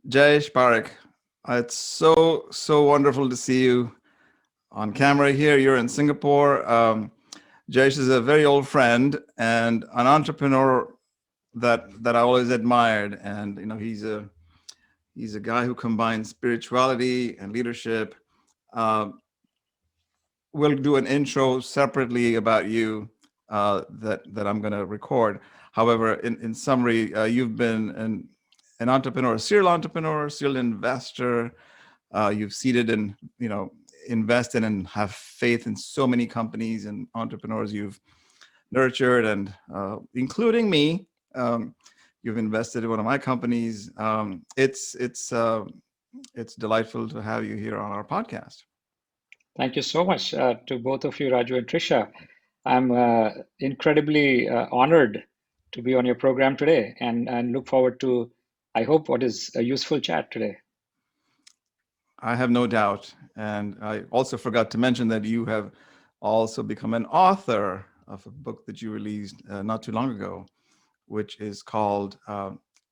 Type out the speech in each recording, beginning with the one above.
Jayesh Parekh, it's so wonderful to see you on camera here. You're in Singapore. Jayesh is a very old friend and an entrepreneur that I always admired. And he's a guy who combines spirituality and leadership. Uh, we'll do an intro separately about you that I'm going to record. However, in summary, you've been an entrepreneur, a serial investor. You've seeded and invested and have faith in so many companies and entrepreneurs you've nurtured, and including me. You've invested in one of my companies. It's delightful to have you here on our podcast. Thank you so much to both of you, Raju and Trisha. I'm incredibly honored to be on your program today and look forward to, I hope, what is a useful chat today. I have no doubt. And I also forgot to mention that you have also become an author of a book that you released not too long ago, which is called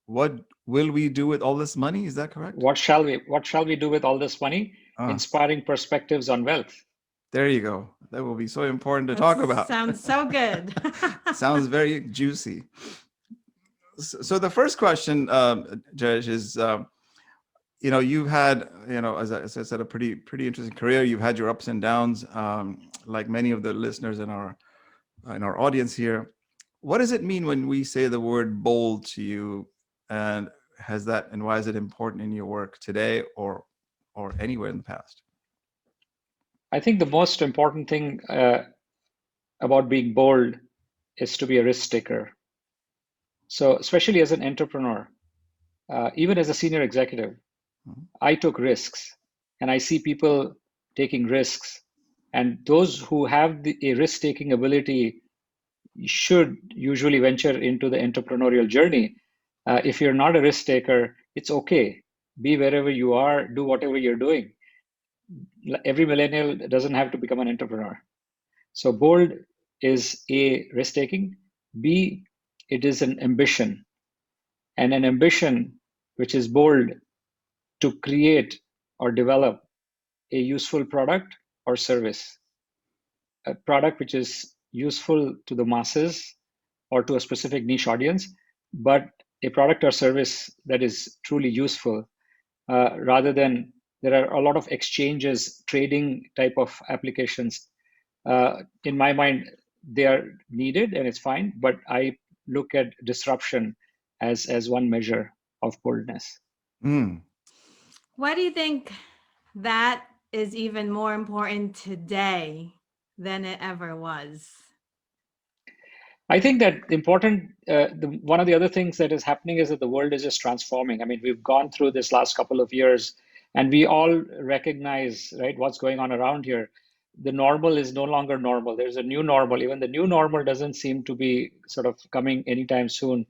What Will We Do with All This Money? Is that correct? What shall we do with all this money? Inspiring perspectives on wealth. There you go. That will be so important to talk about. Sounds so good. Sounds very juicy. So the first question, Jayesh, is you've had, as I said, a pretty interesting career. You've had your ups and downs, like many of the listeners in our audience here. What does it mean when we say the word bold to you, and why is it important in your work today or anywhere in the past? I think the most important thing about being bold is to be a risk taker. So especially as an entrepreneur, even as a senior executive, I took risks, and I see people taking risks. And those who have a risk-taking ability should usually venture into the entrepreneurial journey. If you're not a risk taker, it's okay. Be wherever you are, do whatever you're doing. Every millennial doesn't have to become an entrepreneur. So bold is A, risk-taking. B, it is an ambition. And an ambition which is bold to create or develop a useful product or service, a product which is useful to the masses or to a specific niche audience, but a product or service that is truly useful, rather than there are a lot of exchanges, trading type of applications. In my mind, they are needed and it's fine, but I look at disruption as one measure of boldness. Why do you think that is even more important today than it ever was? I think that one of the other things that is happening is that the world is just transforming. I mean, we've gone through this last couple of years, and we all recognize, right, what's going on around here. The normal is no longer normal. There's a new normal. Even the new normal doesn't seem to be sort of coming anytime soon.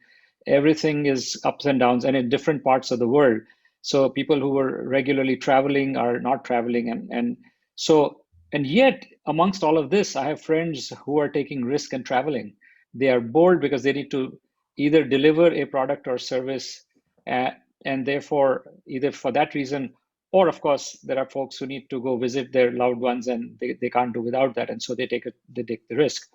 Everything is ups and downs, and in different parts of the world. So people who were regularly traveling are not traveling, and yet amongst all of this, I have friends who are taking risk and traveling. They are bold because they need to either deliver a product or service, and therefore either for that reason, or of course there are folks who need to go visit their loved ones and they can't do without that, and so they take the risk.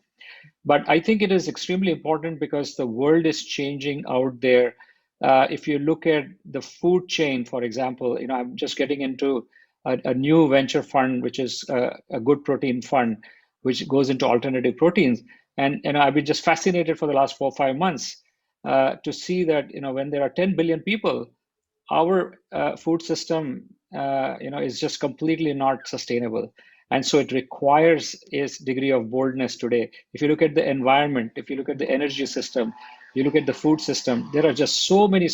But I think it is extremely important because the world is changing out there. If you look at the food chain, for example, I'm just getting into a new venture fund, which is a good protein fund, which goes into alternative proteins. And I've been just fascinated for the last 4 or 5 months to see that when there are 10 billion people, our food system is just completely not sustainable. And so it requires a degree of boldness today. If you look at the environment, if you look at the energy system, you look at the food system, there are just so many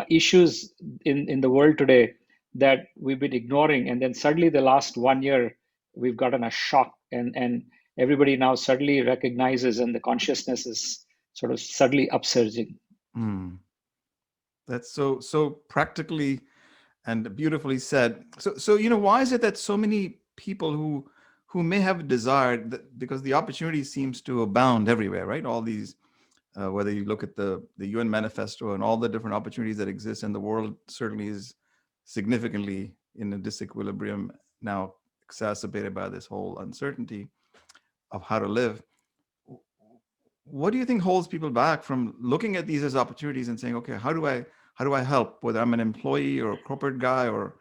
issues in the world today that we've been ignoring. And then suddenly the last 1 year, we've gotten a shock, and everybody now suddenly recognizes, and the consciousness is sort of suddenly upsurging. That's so practically and beautifully said. So why is it that so many people who may have desired that, because the opportunity seems to abound everywhere, right? All these Whether you look at the UN manifesto and all the different opportunities that exist, and the world certainly is significantly in a disequilibrium now, exacerbated by this whole uncertainty of how to live. What do you think holds people back from looking at these as opportunities and saying, okay, how do I help, whether I'm an employee or a corporate guy, or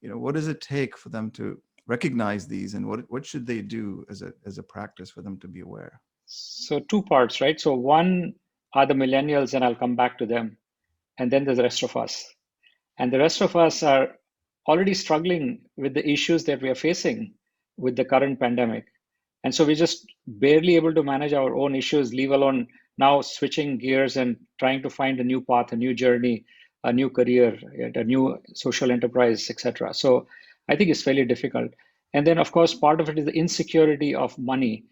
what does it take for them to recognize these, and what should they do as a practice for them to be aware? So two parts, right? So one are the millennials, and I'll come back to them. And then there's the rest of us. And the rest of us are already struggling with the issues that we are facing with the current pandemic. And so we're just barely able to manage our own issues, leave alone now switching gears and trying to find a new path, a new journey, a new career, a new social enterprise, etc. So I think it's fairly difficult. And then, of course, part of it is the insecurity of money.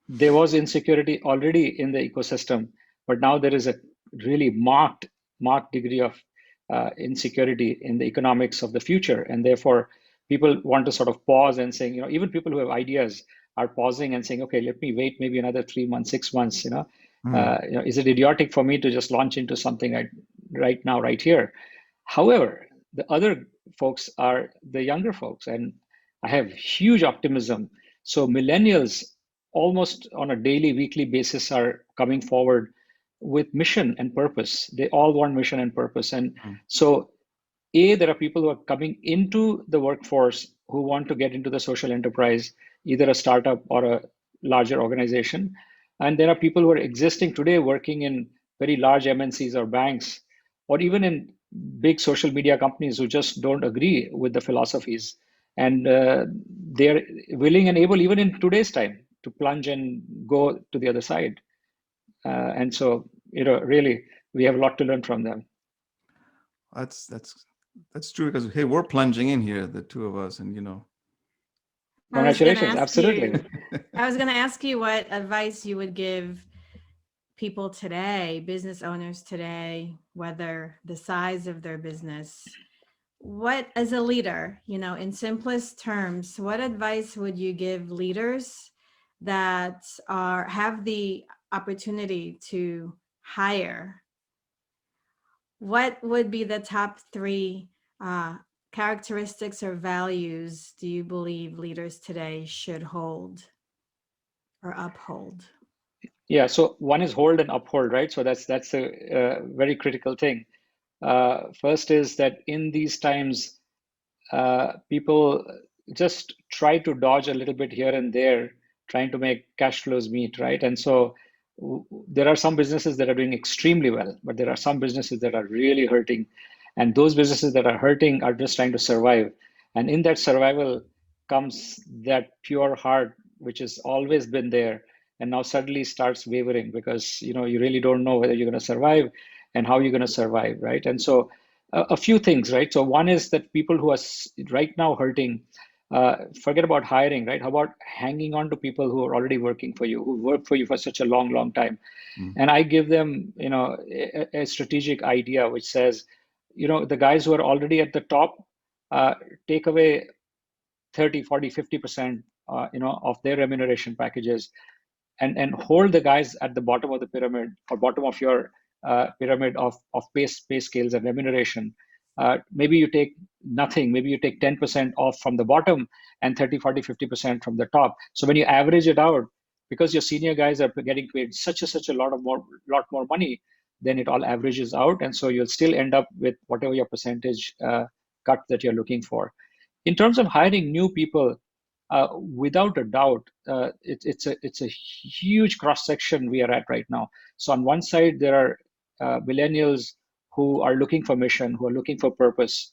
There was insecurity already in the ecosystem, but now there is a really marked degree of insecurity in the economics of the future, and therefore people want to sort of pause and saying, even people who have ideas are pausing and saying, okay, let me wait maybe another 3 months, 6 months. Is it idiotic for me to just launch into something right now, right here? However, the other folks are the younger folks, and I have huge optimism. So millennials almost on a daily, weekly basis are coming forward with mission and purpose. They all want mission and purpose. And so, there are people who are coming into the workforce who want to get into the social enterprise, either a startup or a larger organization. And there are people who are existing today working in very large MNCs or banks, or even in big social media companies who just don't agree with the philosophies. And they're willing and able, even in today's time, to plunge and go to the other side. And so, really, we have a lot to learn from them. That's true, because hey, we're plunging in here, the two of us, and Congratulations, absolutely. I was going to ask you what advice you would give people today, business owners today, whether the size of their business. What, as a leader, in simplest terms, what advice would you give leaders that have the opportunity to hire? What would be the top 3 characteristics or values do you believe leaders today should hold or uphold? Yeah, so one is hold and uphold, right? So that's a very critical thing. First is that in these times, people just try to dodge a little bit here and there, trying to make cash flows meet, right? And so there are some businesses that are doing extremely well, but there are some businesses that are really hurting. And those businesses that are hurting are just trying to survive. And in that survival comes that pure heart, which has always been there, and now suddenly starts wavering because you really don't know whether you're going to survive and how you're going to survive, right? And so a few things, right? So one is that people who are right now hurting, forget about hiring, right? How about hanging on to people who are already working for you, who work for you for such a long, long time? And I give them, a strategic idea which says, the guys who are already at the top, take away 30, 40, 50%, of their remuneration packages, and hold the guys at the bottom of the pyramid, or bottom of your pyramid of pay scales and remuneration. Maybe you take nothing, maybe you take 10% off from the bottom and 30, 40, 50% from the top. So when you average it out, because your senior guys are getting paid such a lot more money, then it all averages out. And so you'll still end up with whatever your percentage cut that you're looking for. In terms of hiring new people, without a doubt, it's a huge cross section we are at right now. So on one side, there are millennials who are looking for mission, who are looking for purpose,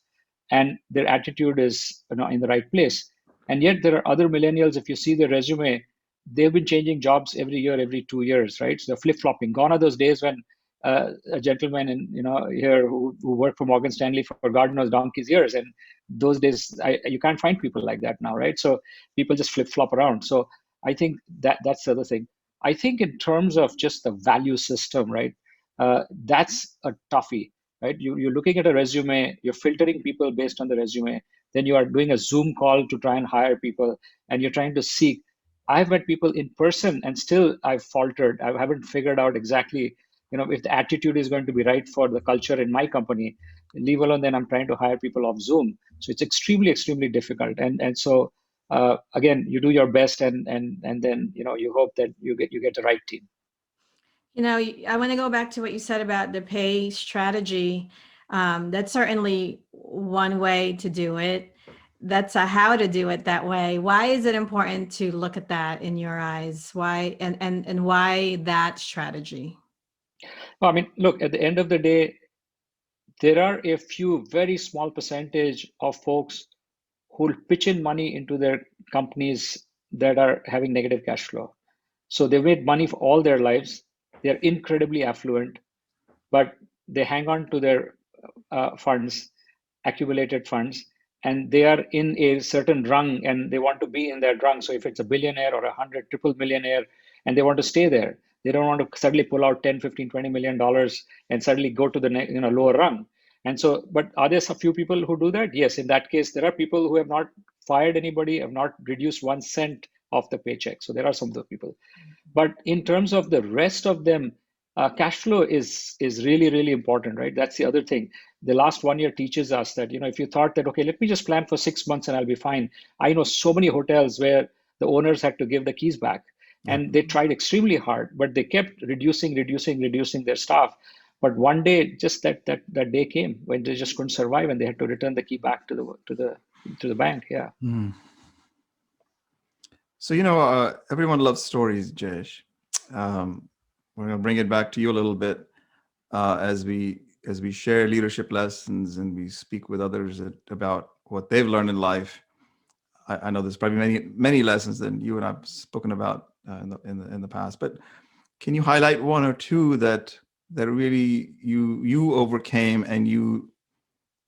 and their attitude is in the right place. And yet there are other millennials. If you see the resume, they've been changing jobs every year, every 2 years, right? So they're flip flopping. Gone are those days when a gentleman in here who worked for Morgan Stanley for God knows donkey's years, and those days you can't find people like that now, right? So people just flip flop around. So I think that's the other thing. I think in terms of just the value system, right? That's a toughie, right? You're looking at a resume, you're filtering people based on the resume, then you are doing a Zoom call to try and hire people, and you're trying to seek. I've met people in person, and still I've faltered. I haven't figured out exactly if the attitude is going to be right for the culture in my company, leave alone then I'm trying to hire people off Zoom. So it's extremely difficult. And so again, you do your best, and then you hope that you get the right team. I want to go back to what you said about the pay strategy. That's certainly one way to do it. That's a how to do it that way. Why is it important to look at that in your eyes? Why and why that strategy? Well, I mean, look, at the end of the day, there are a few very small percentage of folks who will pitch in money into their companies that are having negative cash flow. So they've made money for all their lives. They're incredibly affluent, but they hang on to their funds, accumulated funds, and they are in a certain rung and they want to be in that rung. So if it's a billionaire or 100 triple millionaire and they want to stay there, they don't want to suddenly pull out 10, 15, 20 million dollars and suddenly go to the lower rung. And so, but are there a few people who do that? Yes, in that case, there are people who have not fired anybody, have not reduced 1 cent of the paycheck. So there are some of those people. But in terms of the rest of them, cash flow is really important, right? That's the other thing. The last 1 year teaches us that if you thought that, okay, let me just plan for 6 months and I'll be fine. I know so many hotels where the owners had to give the keys back, and they tried extremely hard, but they kept reducing their staff. But one day, just that day came when they just couldn't survive and they had to return the key back to the bank. Yeah. So, everyone loves stories, Jayesh. We're going to bring it back to you a little bit as we share leadership lessons and we speak with others about what they've learned in life. I know there's probably many lessons that you and I've spoken about in the past, but can you highlight one or two that really you overcame, and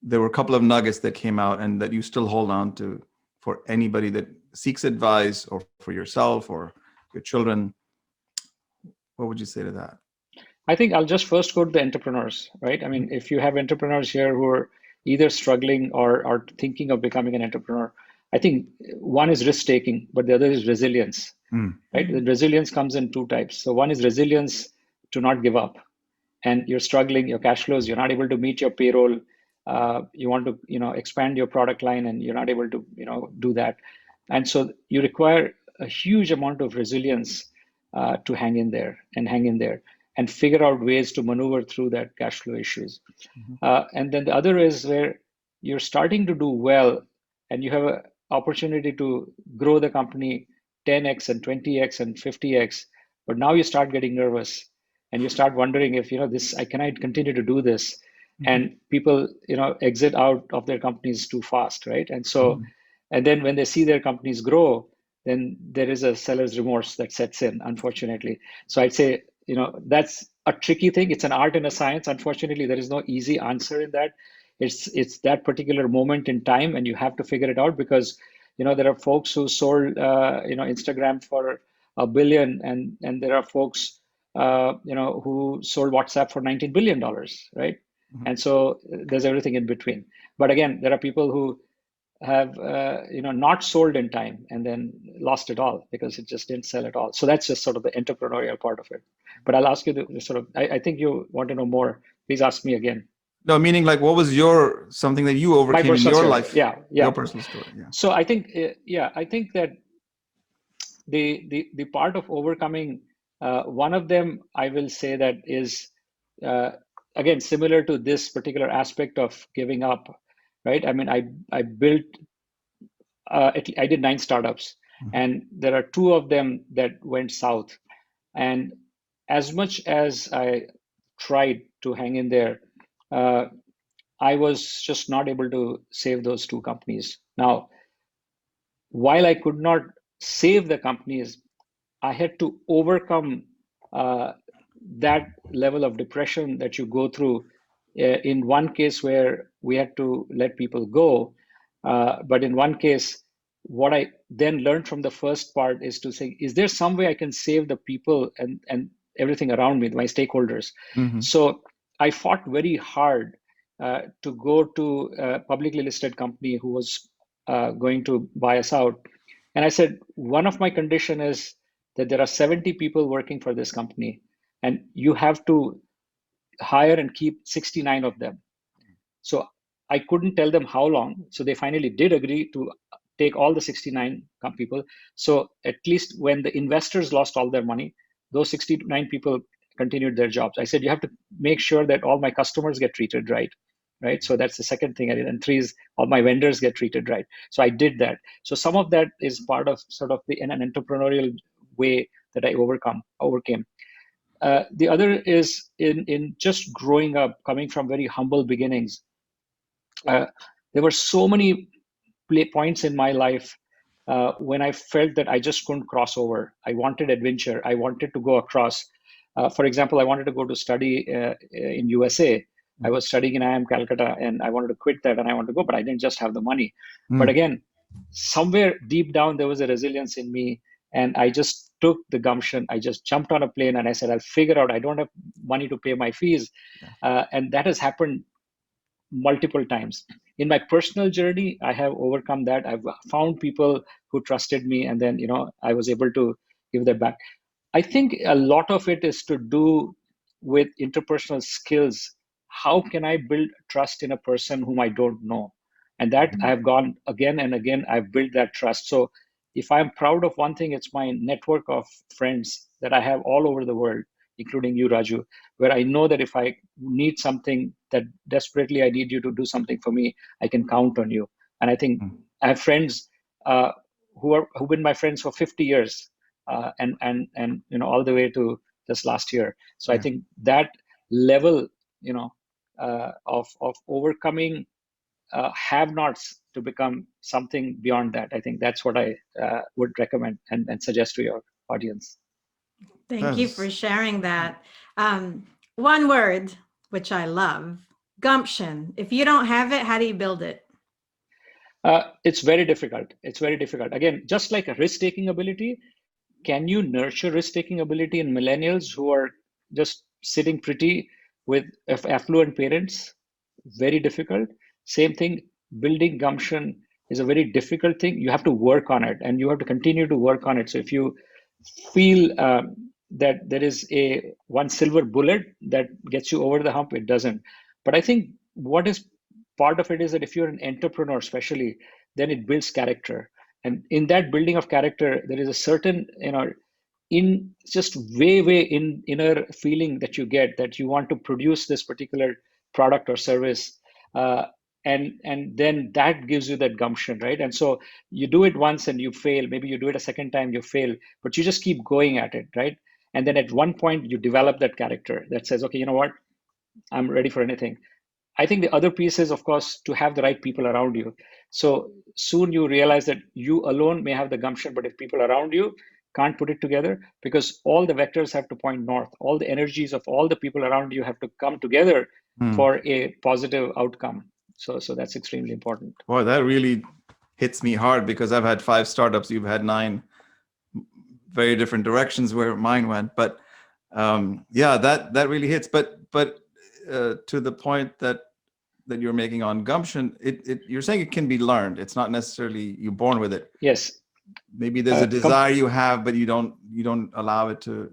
there were a couple of nuggets that came out and that you still hold on to for anybody that seeks advice, or for yourself or your children? What would you say to that? I think I'll just first go to the entrepreneurs, right? I mean, if you have entrepreneurs here who are either struggling or are thinking of becoming an entrepreneur, I think one is risk taking, but the other is resilience, right? The resilience comes in two types. So one is resilience to not give up, and you're struggling, your cash flows, you're not able to meet your payroll. You want to, expand your product line, and you're not able to, do that. And so you require a huge amount of resilience to hang in there and figure out ways to maneuver through that cash flow issues. And then the other is where you're starting to do well and you have an opportunity to grow the company 10x and 20x and 50x, but now you start getting nervous and you start wondering if can I continue to do this? And people exit out of their companies too fast, right? And so and then when they see their companies grow, then there is a seller's remorse that sets in, unfortunately. So I'd say that's a tricky thing. It's an art and a science. Unfortunately, there is no easy answer in that. It's that particular moment in time, and you have to figure it out, because there are folks who sold Instagram for $1 billion, and there are folks who sold WhatsApp for $19 billion, right? And so there's everything in between. But again, there are people who have not sold in time and then lost it all because it just didn't sell at all. So that's just sort of the entrepreneurial part of it. But I'll ask you to sort of, I think you want to know more. Please ask me again. No, meaning like, what was something that you overcame in your story. life? Yeah. Your personal story. Yeah. So I think, I think that the part of overcoming, one of them, I will say that is, again, similar to this particular aspect of giving up, right? I mean, I built, I did 9 startups, and there are 2 of them that went south. And as much as I tried to hang in there, I was just not able to save those 2 companies. Now, while I could not save the companies, I had to overcome that level of depression that you go through. In one case where we had to let people go, but in one case, what I then learned from the first part is to say, is there some way I can save the people and everything around me, my stakeholders? So I fought very hard to go to a publicly listed company who was going to buy us out. And I said, one of my condition is that there are 70 people working for this company, and you have to hire and keep 69 of them. So I couldn't tell them how long. So they finally did agree to take all the 69 people. So at least when the investors lost all their money, those 69 people continued their jobs. I said, you have to make sure that all my customers get treated right. Right. So that's the second thing I did. And three is all my vendors get treated right. So I did that. So some of that is part of sort of in an entrepreneurial way that I overcame. The other is in just growing up, coming from very humble beginnings. There were so many points in my life when I felt that I just couldn't cross over. I wanted adventure. I wanted to go across. For example, I wanted to go to study in USA. I was studying in IIM Calcutta, and I wanted to quit that, and I wanted to go, but I didn't just have the money. But again, somewhere deep down, there was a resilience in me, and I just took the gumption. I just jumped on a plane, and I said, I'll figure out. I don't have money to pay my fees, and that has happened multiple times. In my personal journey, I have overcome that. I've found people who trusted me, and then I was able to give that back. I think a lot of it is to do with interpersonal skills. How can I build trust in a person whom I don't know? And that I have gone again and again, I've built that trust. So if I'm proud of one thing, it's my network of friends that I have all over the world, including you, Raju, where I know that if I need something that desperately I need you to do something for me, I can count on you. And I think I have friends who've been my friends for 50 years, and all the way to just last year. So I think that level, of overcoming have-nots to become something beyond that. I think that's what I would recommend and suggest to your audience. Thank you for sharing that. One word, which I love, gumption. If you don't have it, how do you build it? It's very difficult. It's very difficult. Again, just like a risk-taking ability, can you nurture risk-taking ability in millennials who are just sitting pretty with affluent parents? Very difficult. Same thing, building gumption is a very difficult thing. You have to work on it, and you have to continue to work on it. So if you feel that there is a one silver bullet that gets you over the hump, it doesn't. But I think what is part of it is that if you're an entrepreneur, especially, then it builds character. And in that building of character, there is a certain, in just way in inner feeling that you get that you want to produce this particular product or service. And then that gives you that gumption, right? And so you do it once and you fail. Maybe you do it a second time, you fail, but you just keep going at it, right? And then at one point you develop that character that says, okay, you know what? I'm ready for anything. I think the other piece is, of course, to have the right people around you. So soon you realize that you alone may have the gumption, but if people around you can't put it together, because all the vectors have to point north, all the energies of all the people around you have to come together for a positive outcome. So that's extremely important. Boy, that really hits me hard, because I've had 5 startups. You've had 9, very different directions where mine went. But yeah, that really hits. But to the point that you're making on gumption, you're saying it can be learned. It's not necessarily you're born with it. Yes. Maybe there's a desire you have, but you don't allow it to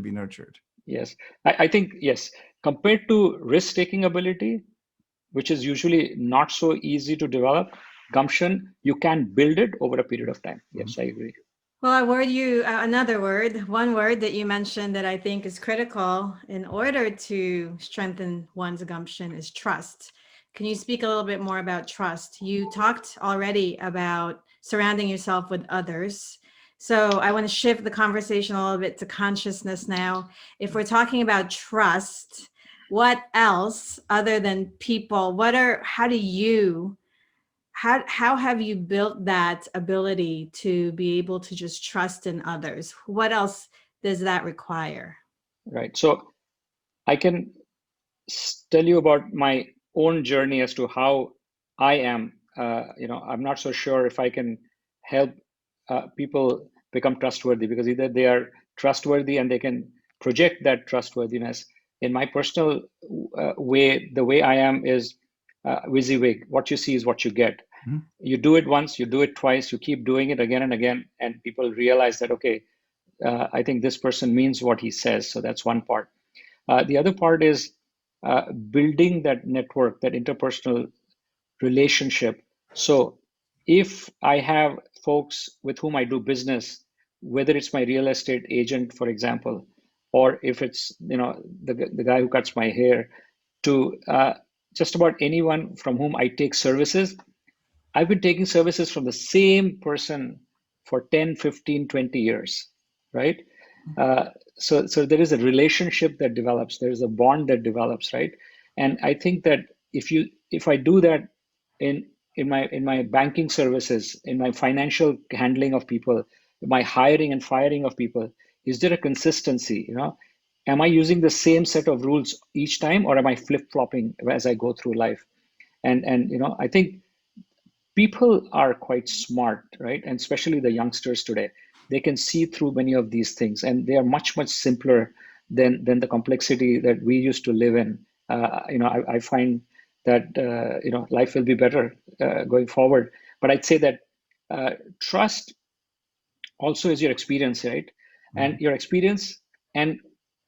be nurtured. Yes, I think yes. Compared to risk-taking ability, which is usually not so easy to develop, gumption, you can build it over a period of time. Yes, I agree. Well, one word that you mentioned that I think is critical in order to strengthen one's gumption is trust. Can you speak a little bit more about trust? You talked already about surrounding yourself with others. So I want to shift the conversation a little bit to consciousness now. If we're talking about trust, what else other than people, how have you built that ability to be able to just trust in others? What else does that require? Right. So I can tell you about my own journey as to how I am. I'm not so sure if I can help people become trustworthy, because either they are trustworthy and they can project that trustworthiness. In my personal way, the way I am is WYSIWYG. What you see is what you get. You do it once, you do it twice, you keep doing it again and again, and people realize that, okay, I think this person means what he says. So that's one part. The other part is building that network, that interpersonal relationship. So if I have folks with whom I do business, whether it's my real estate agent, for example, or if it's the guy who cuts my hair, to just about anyone from whom I take services, I've been taking services from the same person for 10, 15, 20 years, right? Uh, so there is a relationship that develops, there's a bond that develops, right? And I think that if I do that in in my banking services, in my financial handling of people, my hiring and firing of people, is there a consistency? Am I using the same set of rules each time, or am I flip-flopping as I go through life? And I think people are quite smart, right? And especially the youngsters today, they can see through many of these things, and they are much, much simpler than the complexity that we used to live in. I find that life will be better going forward. But I'd say that trust also is your experience, right? And your experience, and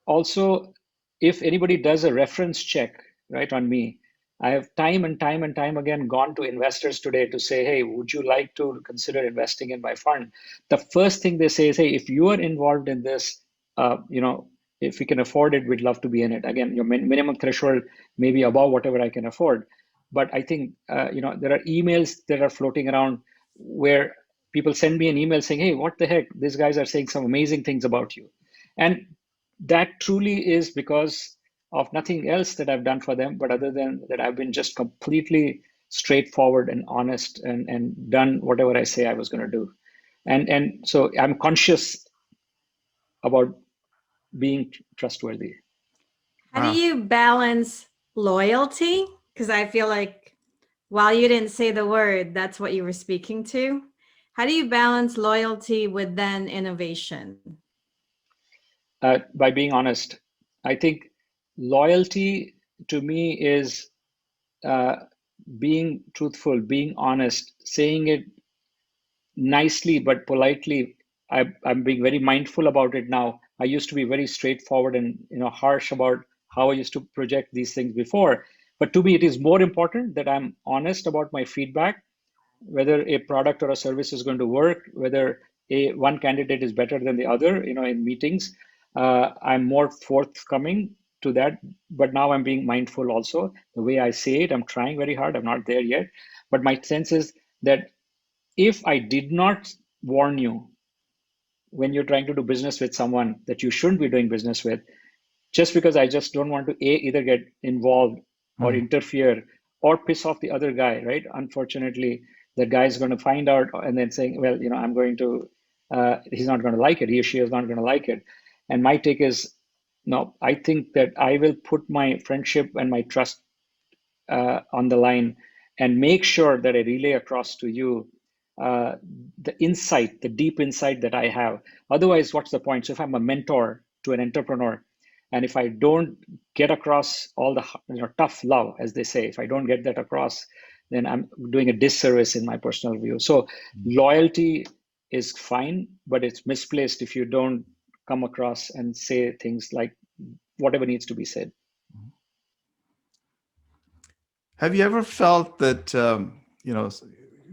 also if anybody does a reference check, right, on me, I have time and time and time again gone to investors today to say, hey, would you like to consider investing in my fund? The first thing they say is, hey, if you are involved in this, if we can afford it, we'd love to be in it. Again, your minimum threshold may be above whatever I can afford. But I think there are emails that are floating around where people send me an email saying, hey, what the heck, these guys are saying some amazing things about you. And that truly is because of nothing else that I've done for them, but other than that, I've been just completely straightforward and honest, and done whatever I say I was going to do. And so I'm conscious about being trustworthy. How do you balance loyalty? Because I feel like while you didn't say the word, that's what you were speaking to. How do you balance loyalty with then innovation? By being honest, I think loyalty to me is being truthful, being honest, saying it nicely but politely. I'm being very mindful about it now. I used to be very straightforward and harsh about how I used to project these things before. But to me, it is more important that I'm honest about my feedback, whether a product or a service is going to work, whether one candidate is better than the other, in meetings. I'm more forthcoming to that, but now I'm being mindful also. The way I say it, I'm trying very hard. I'm not there yet. But my sense is that if I did not warn you when you're trying to do business with someone that you shouldn't be doing business with, just because I just don't want to either get involved or interfere or piss off the other guy, right? Unfortunately, the guy is going to find out and then saying, well, I'm going to, he's not going to like it. He or she is not going to like it. And my take is, no, I think that I will put my friendship and my trust on the line and make sure that I relay across to you the insight, the deep insight that I have. Otherwise, what's the point? So if I'm a mentor to an entrepreneur, and if I don't get across all the tough love, as they say, if I don't get that across, then I'm doing a disservice in my personal view. So loyalty is fine, but it's misplaced if you don't come across and say things like whatever needs to be said. Have you ever felt that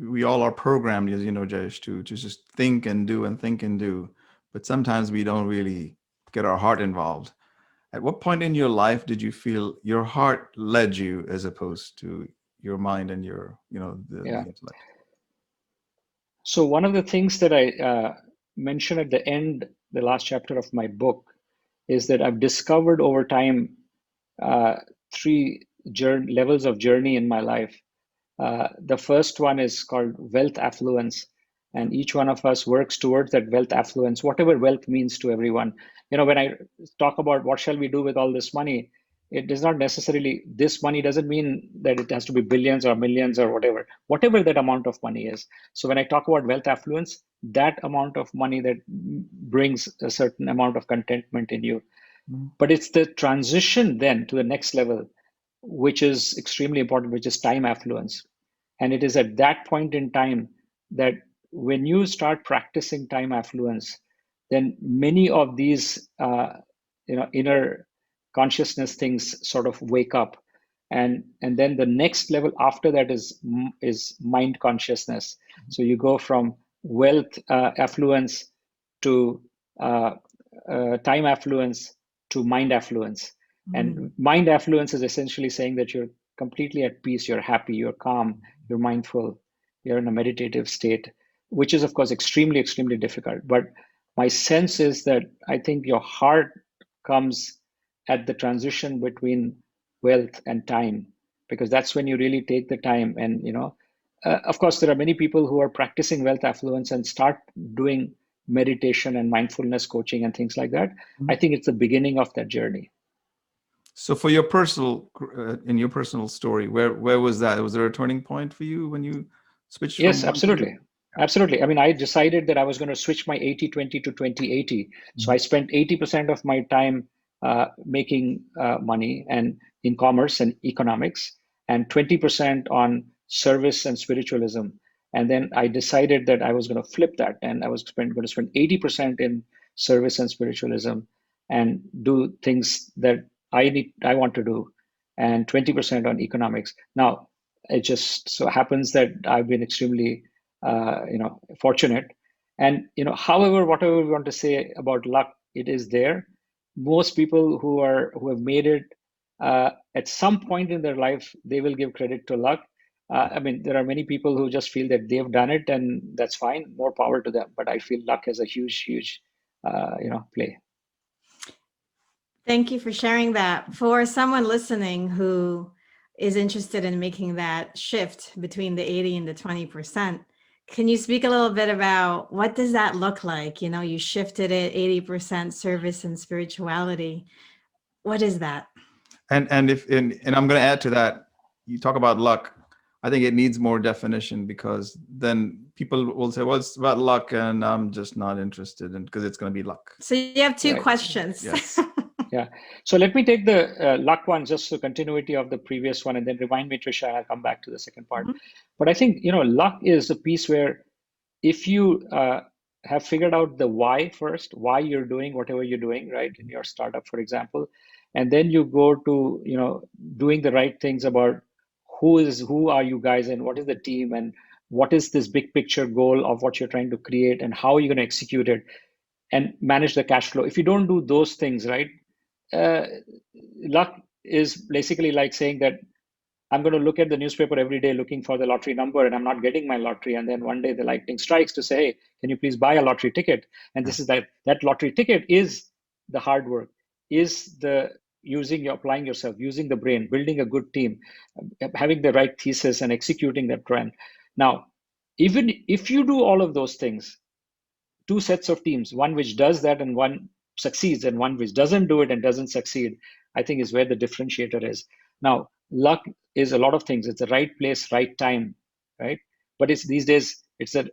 we all are programmed, as you know, Jayesh, to just think and do and think and do, but sometimes we don't really get our heart involved. At what point in your life did you feel your heart led you as opposed to your mind and your the intellect? So one of the things that I mentioned at the end, the last chapter of my book, is that I've discovered over time three levels of journey in my life. The first one is called wealth affluence, and each one of us works towards that wealth affluence, whatever wealth means to everyone. When I talk about what shall we do with all this money, it does not necessarily, this money doesn't mean that it has to be billions or millions or whatever that amount of money is. So when I talk about wealth affluence, that amount of money that brings a certain amount of contentment in you. But it's the transition then to the next level, which is extremely important, which is time affluence. And it is at that point in time that when you start practicing time affluence, then many of these inner consciousness things sort of wake up, and then the next level after that is mind consciousness. So you go from wealth, affluence, to time affluence, to mind affluence. And mind affluence is essentially saying that you're completely at peace, you're happy, you're calm, you're mindful, you're in a meditative state, which is, of course, extremely, extremely difficult. But my sense is that I think your heart comes at the transition between wealth and time, because that's when you really take the time. And, of course, there are many people who are practicing wealth affluence and start doing meditation and mindfulness coaching and things like that. I think it's the beginning of that journey. So for your personal, in your personal story, where was that? Was there a turning point for you when you switched from Yes, one thing to absolutely. Absolutely. I mean, I decided that I was going to switch my 80-20 to 20-80. So I spent 80% of my time making money and in commerce and economics, and 20% on service and spiritualism. And then I decided that I was going to flip that, and I was going to spend 80% in service and spiritualism and do things that I want to do, and 20% on economics. Now, it just so happens that I've been extremely, fortunate. And however, whatever we want to say about luck, it is there. Most people who have made it at some point in their life, they will give credit to luck. I mean, there are many people who just feel that they've done it, and that's fine. More power to them. But I feel luck has a huge, huge, play. Thank you for sharing that. For someone listening who is interested in making that shift between the 80 and the 20%, can you speak a little bit about what does that look like? You shifted it 80% service and spirituality. What is that? And I'm going to add to that. You talk about luck. I think it needs more definition, because then people will say, well, it's about luck and I'm just not interested in, because it's going to be luck. So you have two Right. questions. Yes. Yeah. So let me take the luck one, just the continuity of the previous one, and then remind me, Trisha, and I'll come back to the second part. But I think, luck is a piece where if you have figured out the why first, why you're doing whatever you're doing, right, in your startup, for example, and then you go to, doing the right things about who are you guys and what is the team and what is this big picture goal of what you're trying to create and how are you going to execute it and manage the cash flow. If you don't do those things, right, luck is basically like saying that I'm going to look at the newspaper every day looking for the lottery number and I'm not getting my lottery. And then one day the lightning strikes to say, hey, can you please buy a lottery ticket? And this is that lottery ticket is the hard work, is the applying yourself, using the brain, building a good team, having the right thesis and executing that plan. Now, even if you do all of those things, two sets of teams, one which does that and one succeeds, and one which doesn't do it and doesn't succeed, I think is where the differentiator is. Now, luck is a lot of things. It's the right place, right time, right? But it's these days, it's there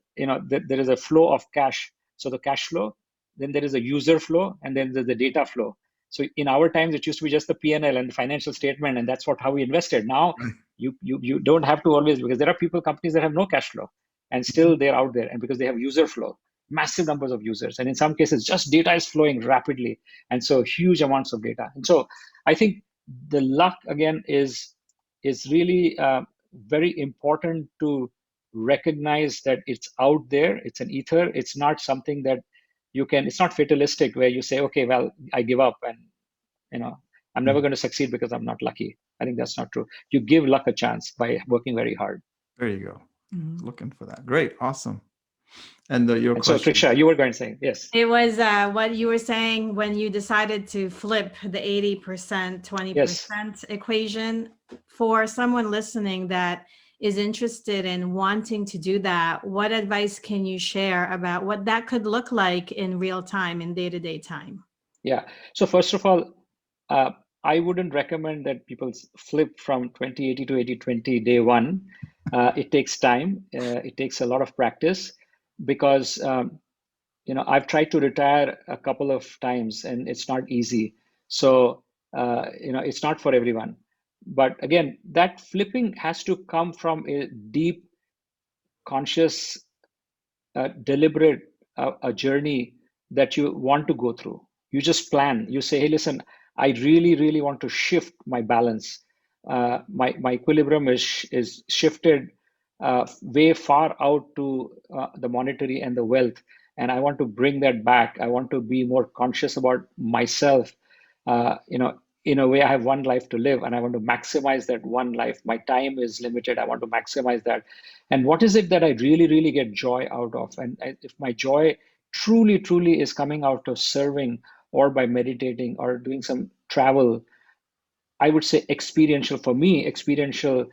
is a flow of cash. So the cash flow, then there is a user flow, and then there's the data flow. So in our times, it used to be just the P&L and the financial statement, and that's how we invested. Now, you don't have to always, because there are companies that have no cash flow, and still they're out there, and because they have user flow, massive numbers of users, and in some cases just data is flowing rapidly, and so huge amounts of data. And so I think the luck again is really very important to recognize that it's out there, it's an ether, it's not something that it's not fatalistic where you say, okay, well, I give up and I'm never going to succeed because I'm not lucky. I think that's not true. You give luck a chance by working very hard. There you go. Looking for that. Great. Awesome. And your question. So Trisha, you were going to say, yes. It was what you were saying when you decided to flip the 80%, 20% equation. For someone listening that is interested in wanting to do that, what advice can you share about what that could look like in real time, in day-to-day time? Yeah. So first of all, I wouldn't recommend that people flip from 20-80 to 80-20 day one. It takes time. It takes a lot of practice because I've tried to retire a couple of times and it's not easy. So it's not for everyone. But again, that flipping has to come from a deep, conscious, deliberate a journey that you want to go through. You just plan. You say, hey, listen, I really, really want to shift my balance. My equilibrium is shifted way far out to the monetary and the wealth, and I want to bring that back. I want to be more conscious about myself. In a way, I have one life to live, and I want to maximize that one life. My time is limited. I want to maximize that. And what is it that I really, really get joy out of? And if my joy truly, truly is coming out of serving or by meditating or doing some travel, I would say experiential. For me, experiential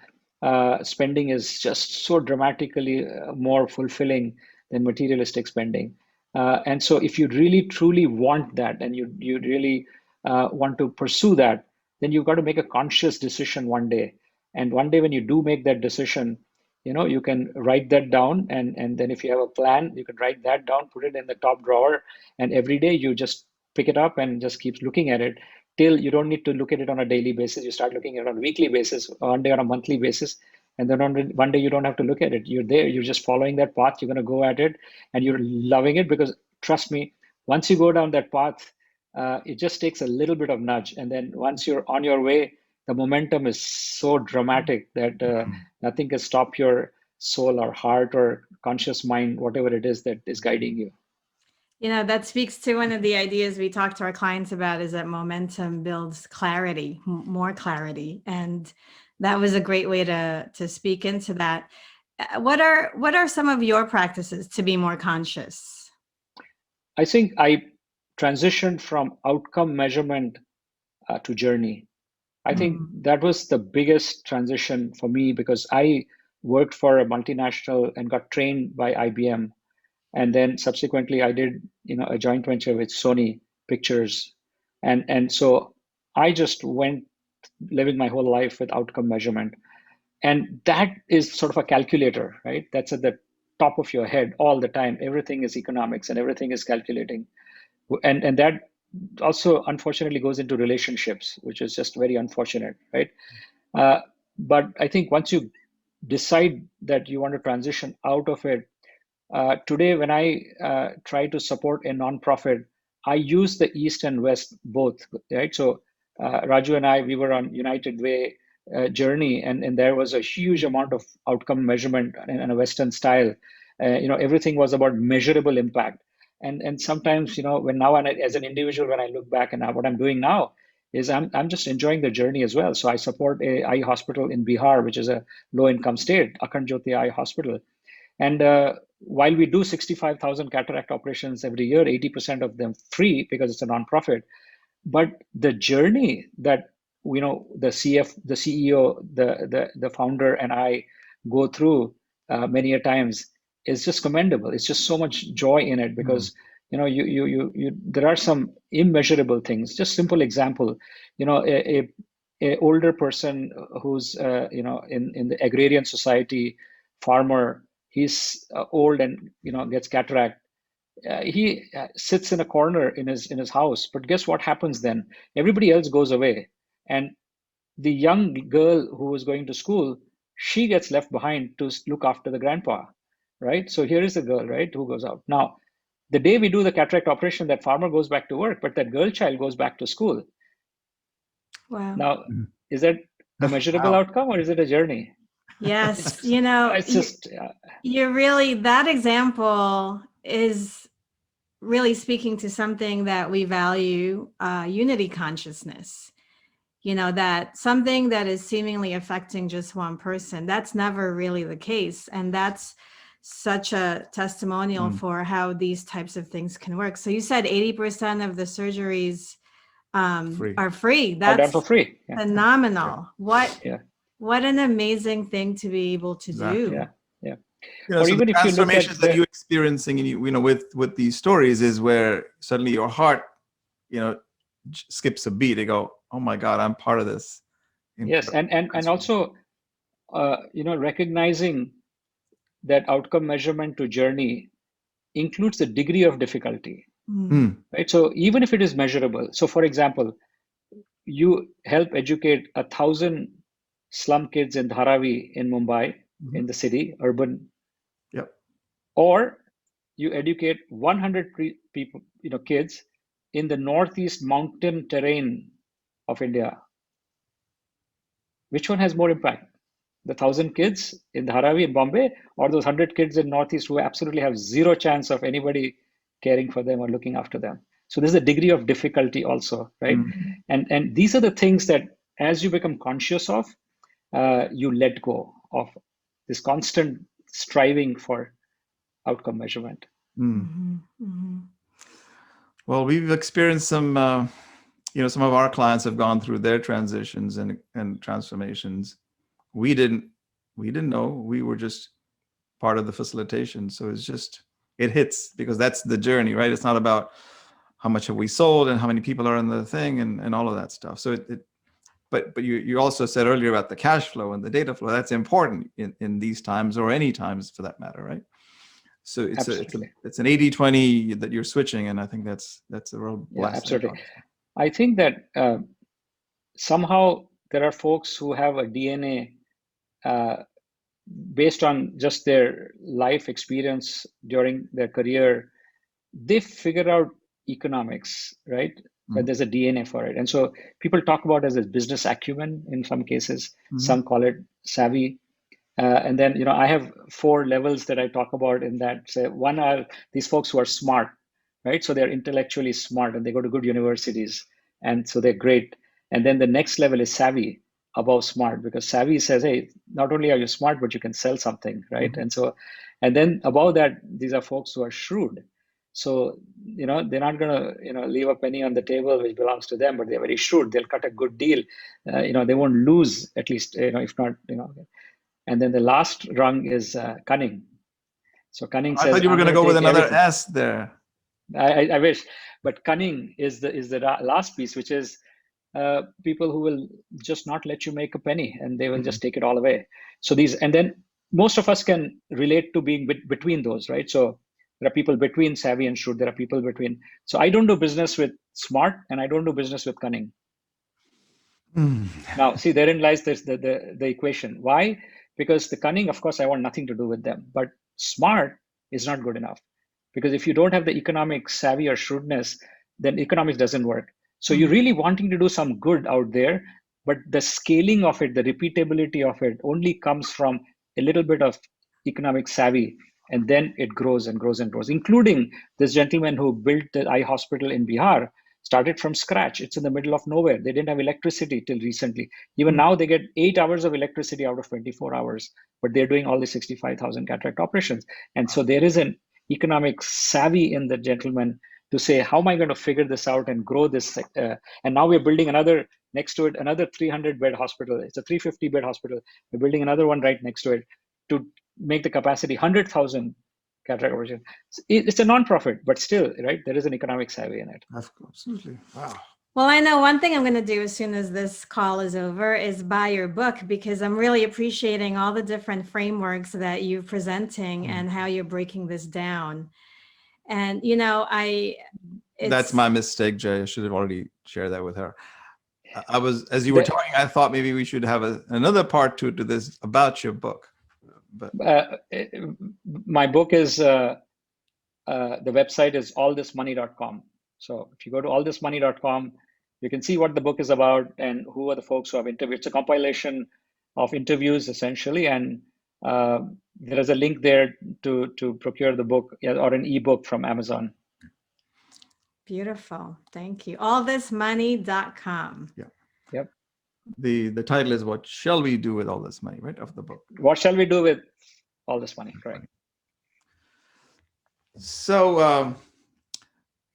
spending is just so dramatically more fulfilling than materialistic spending. And so, if you really truly want that, and you really want to pursue that, then you've got to make a conscious decision one day. And one day, when you do make that decision, you can write that down, and then if you have a plan, you can write that down, put it in the top drawer, and every day you just pick it up and just keep looking at it till you don't need to look at it on a daily basis. You start looking at it on a weekly basis, one day on a monthly basis, and then one day you don't have to look at it. You're there, you're just following that path. You're going to go at it, and you're loving it, because trust me, once you go down that path, it just takes a little bit of nudge, and then once you're on your way, the momentum is so dramatic that nothing can stop your soul or heart or conscious mind, whatever it is that is guiding you. That speaks to one of the ideas we talk to our clients about, is that momentum builds clarity, more clarity. And that was a great way to speak into that. What are some of your practices to be more conscious? I think I transitioned from outcome measurement to journey. I think that was the biggest transition for me, because I worked for a multinational and got trained by IBM. And then subsequently I did a joint venture with Sony Pictures. And so I just went living my whole life with outcome measurement. And that is sort of a calculator, right? That's at the top of your head all the time. Everything is economics and everything is calculating. And that also unfortunately goes into relationships, which is just very unfortunate, right? But I think once you decide that you want to transition out of it, today, when I try to support a nonprofit, I use the East and West both, right? So Raju and I, we were on United Way journey, and there was a huge amount of outcome measurement in a Western style. Everything was about measurable impact. And sometimes, when now, as an individual, when I look back and what I'm doing now, is I'm just enjoying the journey as well. So I support a eye hospital in Bihar, which is a low income state, Akhand Jyoti Eye Hospital. And while we do 65,000 cataract operations every year, 80% of them free because it's a nonprofit. But the journey that the CEO, the founder, and I go through many a times is just commendable. It's just so much joy in it, because there are some immeasurable things. Just simple example, a older person who's in the agrarian society, farmer, he's old and gets cataract. He sits in a corner in his house, but guess what happens then? Everybody else goes away, and the young girl who is going to school, she gets left behind to look after the grandpa, right? So here is the girl, right, who goes out. Now, the day we do the cataract operation, that farmer goes back to work, but that girl child goes back to school. Wow. Now, is that a measurable outcome, or is it a journey? Yes, it's just you're really, that example is really speaking to something that we value, unity consciousness. That something that is seemingly affecting just one person, that's never really the case. And that's such a testimonial for how these types of things can work. So you said 80% of the surgeries are free. That's done for free. phenomenal. What an amazing thing to be able to do. Yeah. Or so even the transformations that you're experiencing, with these stories, is where suddenly your heart, skips a beat. They go, "Oh my God, I'm part of this." Yes, and also, recognizing that outcome measurement to journey includes the degree of difficulty, right? So even if it is measurable, so for example, you help educate 1,000 slum kids in Dharavi in Mumbai, in the city, urban, or you educate 100 people, kids in the northeast mountain terrain of India, which one has more impact? The 1,000 kids in Dharavi in Bombay, or those 100 kids in Northeast who absolutely have zero chance of anybody caring for them or looking after them? So there's a degree of difficulty also, right? And these are the things that as you become conscious of, you let go of this constant striving for outcome measurement. Well, we've experienced some, some of our clients have gone through their transitions and transformations. We didn't know. We were just part of the facilitation. So it hits because that's the journey, right? It's not about how much have we sold and how many people are in the thing and all of that stuff. So but you also said earlier about the cash flow and the data flow. That's important in these times or any times for that matter, right? So it's an 80-20 that you're switching, and I think that's a real blessing. Yeah, absolutely. I think that somehow there are folks who have a DNA based on just their life experience during their career. They figure out economics, right? But there's a DNA for it. And so people talk about it as business acumen in some cases. Some call it savvy. And then, I have 4 levels that I talk about in that. So one are these folks who are smart, right? So they're intellectually smart and they go to good universities. And so they're great. And then the next level is savvy, above smart, because savvy says, hey, not only are you smart, but you can sell something, right? And then above that, these are folks who are shrewd. So, they're not going to, leave a penny on the table which belongs to them, but they're very shrewd. They'll cut a good deal. They won't lose, at least, if not, And then the last rung is cunning. So cunning says, I thought you were going to go with another S there. I wish, but cunning is the last piece, which is people who will just not let you make a penny, and they will just take it all away. So and then most of us can relate to being between those, right? So there are people between savvy and shrewd. There are people between. So I don't do business with smart, and I don't do business with cunning. Now, see, therein lies the equation. Why? Because the cunning, of course, I want nothing to do with them. But smart is not good enough. Because if you don't have the economic savvy or shrewdness, then economics doesn't work. So you're really wanting to do some good out there, but the scaling of it, the repeatability of it only comes from a little bit of economic savvy. And then it grows and grows and grows, including this gentleman who built the eye hospital in Bihar. Started from scratch. It's in the middle of nowhere. They didn't have electricity till recently. Even now they get 8 hours of electricity out of 24 hours, but they're doing all the 65,000 cataract operations. And so there is an economic savvy in the gentleman to say, how am I going to figure this out and grow this? And now we're building another next to it, another 300-bed hospital. It's a 350-bed hospital. We're building another one right next to it to make the capacity 100,000 cataract operation. It's a non-profit, but still, right? There is an economic savvy in it. Absolutely. Wow. Well, I know one thing I'm going to do as soon as this call is over is buy your book, because I'm really appreciating all the different frameworks that you're presenting and how you're breaking this down. And, that's my mistake, Jay. I should have already shared that with her. I was, as you were talking, I thought maybe we should have another part to this about your book. But my book is the website is allthismoney.com. So if you go to allthismoney.com, you can see what the book is about and who are the folks who have interviewed. It's a compilation of interviews essentially, and there is a link there to procure the book or an ebook from Amazon. Beautiful. Thank you. Allthismoney.com. Yeah. Yep. The title is "What Shall We Do with All This Money?" Right, of the book. What shall we do with all this money? Correct. So,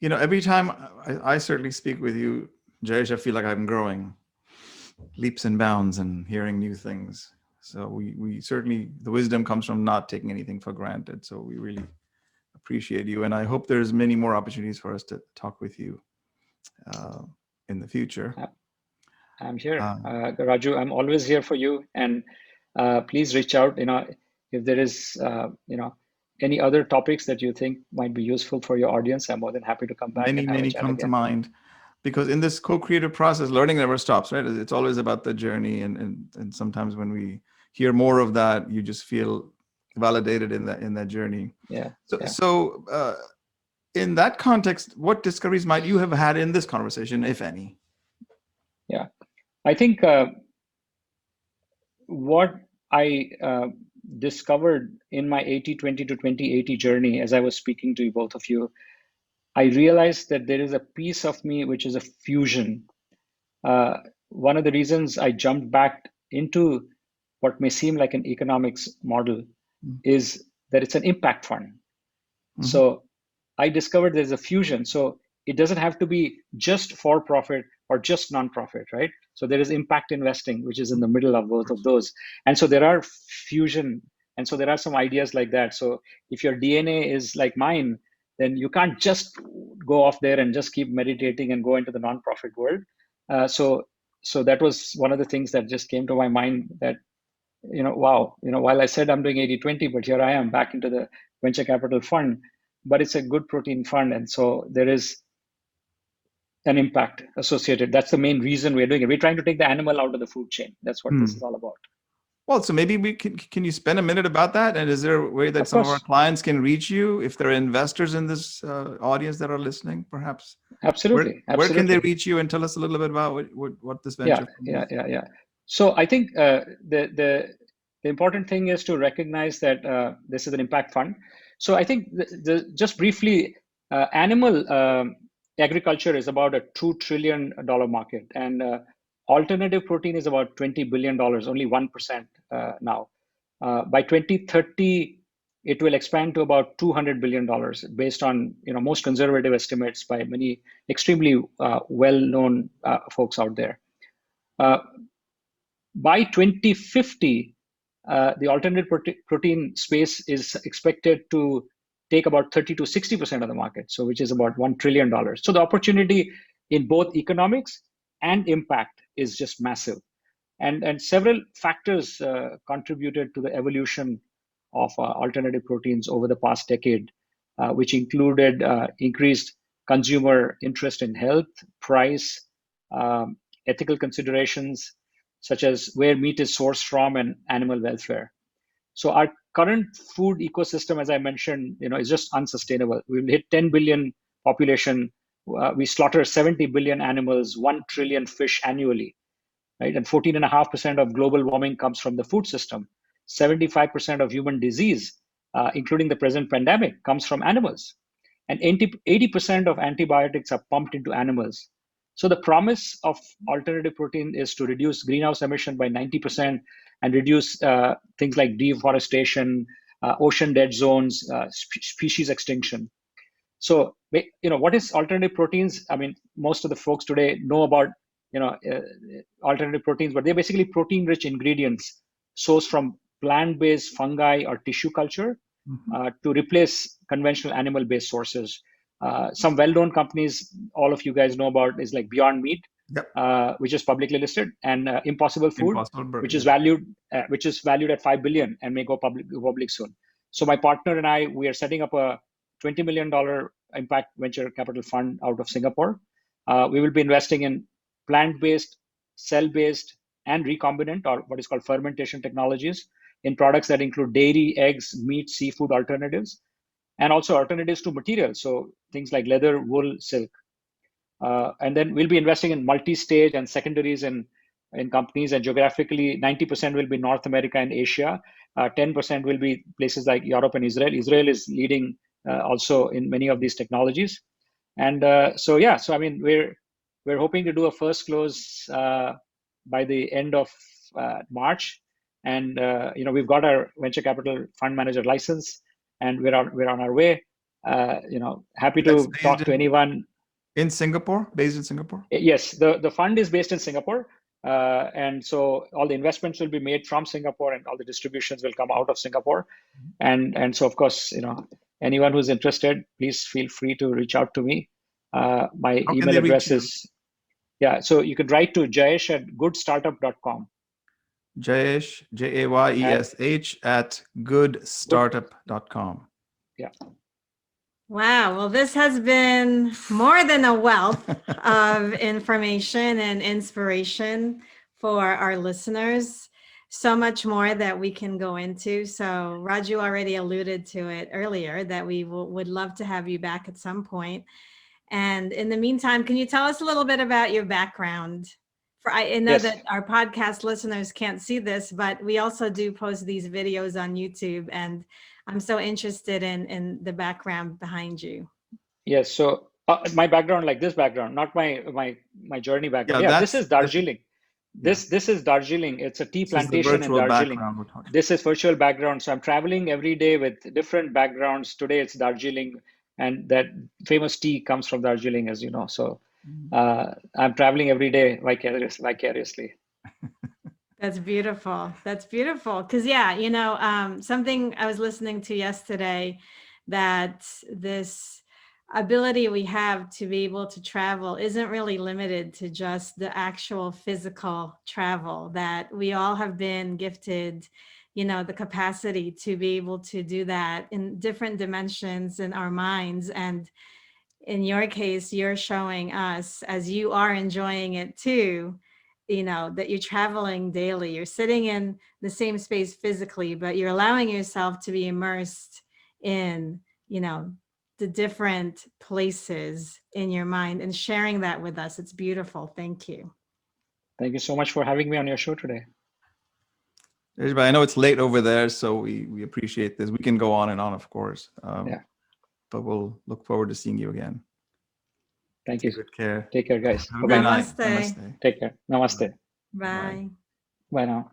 every time I certainly speak with you, Jayesh, I feel like I'm growing leaps and bounds and hearing new things. So we certainly, the wisdom comes from not taking anything for granted. So we really appreciate you. And I hope there's many more opportunities for us to talk with you in the future. I'm here. Raju, I'm always here for you. And please reach out, if there is, any other topics that you think might be useful for your audience. I'm more than happy to come back. Many come to mind, because in this co-creative process, learning never stops, right? It's always about the journey. And sometimes when we hear more of that, you just feel validated in that journey. Yeah. So in that context, what discoveries might you have had in this conversation, if any? Yeah. I think what I discovered in my 80-20 to 20-80 journey, as I was speaking to you, both of you, I realized that there is a piece of me which is a fusion. One of the reasons I jumped back into what may seem like an economics model is that it's an impact fund. So I discovered there's a fusion. So it doesn't have to be just for profit or just non-profit, right? So there is impact investing, which is in the middle of both of those. And so there are fusion. And so there are some ideas like that. So if your DNA is like mine, then you can't just go off there and just keep meditating and go into the non-profit world. So that was one of the things that just came to my mind, that wow, while I said I'm doing 80-20, but here I am back into the venture capital fund, but it's a good protein fund. And so there is an impact associated. That's the main reason we're doing it. We're trying to take the animal out of the food chain. That's what this is all about. Well, so maybe can you spend a minute about that? And is there a way that Of some of our course. clients can reach you if they're investors in this audience that are listening, perhaps? Absolutely. Where can they reach you, and tell us a little bit about what this venture fund is? Yeah. So I think the important thing is to recognize that this is an impact fund. So I think just briefly, animal agriculture is about a $2 trillion market, and alternative protein is about $20 billion, only 1% now. By 2030, it will expand to about $200 billion based on most conservative estimates by many extremely well-known folks out there. By 2050, the alternative protein space is expected to take about 30 to 60% of the market, so which is about $1 trillion. So the opportunity in both economics and impact is just massive. And several factors contributed to the evolution of alternative proteins over the past decade, which included increased consumer interest in health, price, ethical considerations, such as where meat is sourced from, and animal welfare. So our current food ecosystem, as I mentioned, is just unsustainable. We'll hit 10 billion population. We slaughter 70 billion animals, 1 trillion fish annually, right? And 14.5% of global warming comes from the food system. 75% of human disease, including the present pandemic, comes from animals. And 80% of antibiotics are pumped into animals. So the promise of alternative protein is to reduce greenhouse emission by 90% and reduce things like deforestation, ocean dead zones, species extinction. So, what is alternative proteins? I mean, most of the folks today know about, alternative proteins, but they're basically protein-rich ingredients sourced from plant-based fungi or tissue culture to replace conventional animal-based sources. Some well-known companies all of you guys know about is like Beyond Meat, which is publicly listed, and Impossible Food, which is valued at 5 billion and may go public soon. So my partner and I, we are setting up a $20 million impact venture capital fund out of Singapore. We will be investing in plant-based, cell-based, and recombinant, or what is called fermentation technologies, in products that include dairy, eggs, meat, seafood alternatives, and also alternatives to materials, so things like leather, wool, silk. And then we'll be investing in multi-stage and secondaries in companies, and geographically 90% will be North America and Asia. 10% will be places like Europe and Israel. Israel is leading also in many of these technologies. And so I mean, we're hoping to do a first close by the end of March. And we've got our venture capital fund manager license, and we're on our way. Happy to talk to anyone. In Singapore, based in Singapore? Yes, the fund is based in Singapore. And so all the investments will be made from Singapore, and all the distributions will come out of Singapore. And so, of course, anyone who's interested, please feel free to reach out to me. My email address is, so you can write to Jayesh at goodstartup.com. Jayesh, Jayesh at goodstartup.com. Yeah. Wow. Well, this has been more than a wealth of information and inspiration for our listeners. So much more that we can go into. So Raju already alluded to it earlier that we would love to have you back at some point. And in the meantime, can you tell us a little bit about your background I know Yes. that our podcast listeners can't see this, but we also do post these videos on YouTube, and I'm so interested in the background behind you. Yes. So my background, like this background, not my journey background. Yeah, Yeah, this that's is Darjeeling. yeah. This is Darjeeling. It's a tea This is the plantation in virtual Darjeeling. background we're talking. This is virtual background. So I'm traveling every day with different backgrounds. Today it's Darjeeling, and that famous tea comes from Darjeeling, as you know. So I'm traveling every day vicariously. That's beautiful. That's beautiful. Because, yeah, you know, something I was listening to yesterday, that this ability we have to be able to travel isn't really limited to just the actual physical travel, that we all have been gifted, you know, the capacity to be able to do that in different dimensions in our minds. And in your case, you're showing us, as you are enjoying it too, you know, that you're traveling daily, you're sitting in the same space physically, but you're allowing yourself to be immersed in, you know, the different places in your mind and sharing that with us. It's beautiful. Thank you. Thank you so much for having me on your show today. I know it's late over there, so we appreciate this. We can go on and on, of course. Yeah. But we'll look forward to seeing you again. Thank you. Good care. Take care, guys. Have a Bye-bye. good night. Namaste. Namaste. Take care. Namaste. Bye. Bye now.